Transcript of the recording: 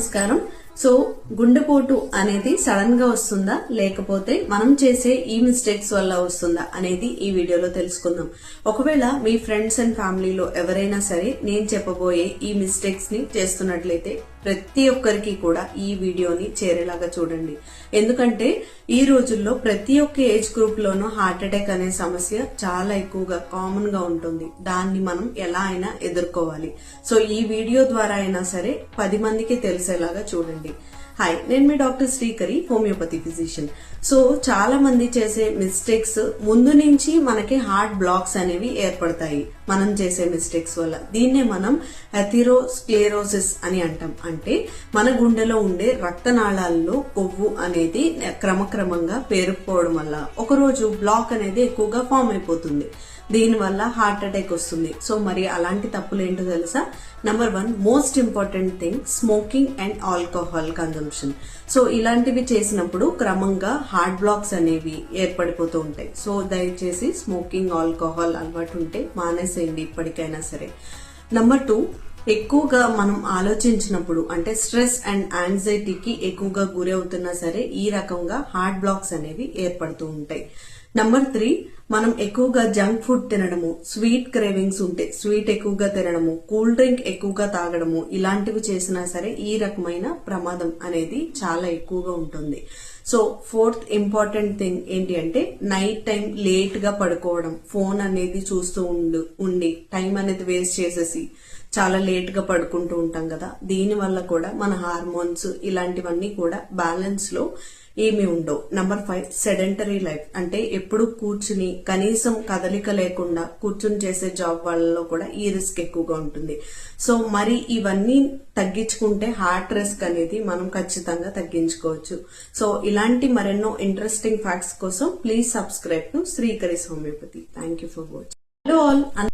నమస్కారం. సో గుండెపోటు అనేది సడన్ గా వస్తుందా లేకపోతే మనం చేసే ఈ మిస్టేక్స్ వల్ల వస్తుందా అనేది ఈ వీడియోలో తెలుసుకుందాం. ఒకవేళ మీ ఫ్రెండ్స్ అండ్ ఫ్యామిలీలో ఎవరైనా సరే నేను చెప్పబోయే ఈ మిస్టేక్స్ ని చేస్తున్నట్లయితే ప్రతి ఒక్కరికి కూడా ఈ వీడియోని చేరేలాగా చూడండి. ఎందుకంటే ఈ రోజుల్లో ప్రతి ఒక్క ఏజ్ గ్రూప్ లోనూ హార్ట్ అటాక్ అనే సమస్య చాలా ఎక్కువగా కామన్ గా ఉంటుంది. దాన్ని మనం ఎలా అయినా ఎదుర్కోవాలి. సో ఈ వీడియో ద్వారా అయినా సరే 10 మందికి తెలిసేలాగా చూడండి. హాయ్, నేను మీ doctor Srikari, homeopathy physician. So చాలా మంది చేసే మిస్టేక్స్ ముందు నుంచి మనకి హార్ట్ బ్లాక్స్ అనేవి ఏర్పడతాయి మనం చేసే మిస్టేక్స్ వల్ల. దీన్నే మనం అథెరోస్క్లెరోసిస్ అని అంటాం. అంటే మన గుండెలో ఉండే రక్తనాళాల్లో కొవ్వు అనేది క్రమక్రమంగా పేరుకుపోవడం వల్ల ఒకరోజు బ్లాక్ అనేది ఎక్కువగా ఫామ్ అయిపోతుంది. దీనివల్ల హార్ట్ అటాక్ వస్తుంది. సో మరి అలాంటి తప్పులు ఏంటో తెలుసా? Number 1, most important thing, smoking and alcohol consumption. So ఇలాంటివి చేసినప్పుడు క్రమంగా హార్ట్ బ్లాక్స్ అనేవి ఏర్పడిపోతూ ఉంటాయి. సో దయచేసి స్మోకింగ్, ఆల్కహాల్ అలవాటు ఉంటే మానేసేయండి ఇప్పటికైనా సరే. నంబర్ 2, ఎక్కువగా మనం ఆలోచించినప్పుడు అంటే స్ట్రెస్ అండ్ యాంగ్జైటీకి ఎక్కువగా గురి అవుతున్నా సరే ఈ రకంగా హార్ట్ బ్లాక్స్ అనేవి ఏర్పడుతూ ఉంటాయి. నంబర్ 3, మనం ఎక్కువగా జంక్ ఫుడ్ తినడము, స్వీట్ క్రేవింగ్స్ ఉంటే స్వీట్ ఎక్కువగా తినడము, కూల్ డ్రింక్ ఎక్కువగా తాగడము, ఇలాంటివి చేసినా సరే ఈ రకమైన ప్రమాదం అనేది చాలా ఎక్కువగా ఉంటుంది. సో 4th ఇంపార్టెంట్ థింగ్ ఏంటి అంటే నైట్ టైం లేట్ గా పడుకోవడం, ఫోన్ అనేది చూస్తూ ఉండి టైం అనేది వేస్ట్ చేసేసి చాలా లేట్ గా పడుకుంటూ ఉంటాం కదా. దీని వల్ల కూడా మన హార్మోన్స్ ఇలాంటివన్నీ కూడా బ్యాలెన్స్ లో ఏమి ఉండవు. Number 5, sedentary life. అంటే ఎప్పుడు కూర్చుని కనీసం కదలిక లేకుండా కూర్చుని చేసే జాబ్ వాళ్ళలో కూడా ఈ రిస్క్ ఎక్కువగా ఉంటుంది. సో మరి ఇవన్నీ తగ్గించుకుంటే హార్ట్ రిస్క్ అనేది మనం ఖచ్చితంగా తగ్గించుకోవచ్చు. సో ఇలాంటి మరెన్నో ఇంట్రెస్టింగ్ ఫ్యాక్ట్స్ కోసం please subscribe to Srikaris homeopathy. Thank you for watching. Hello all.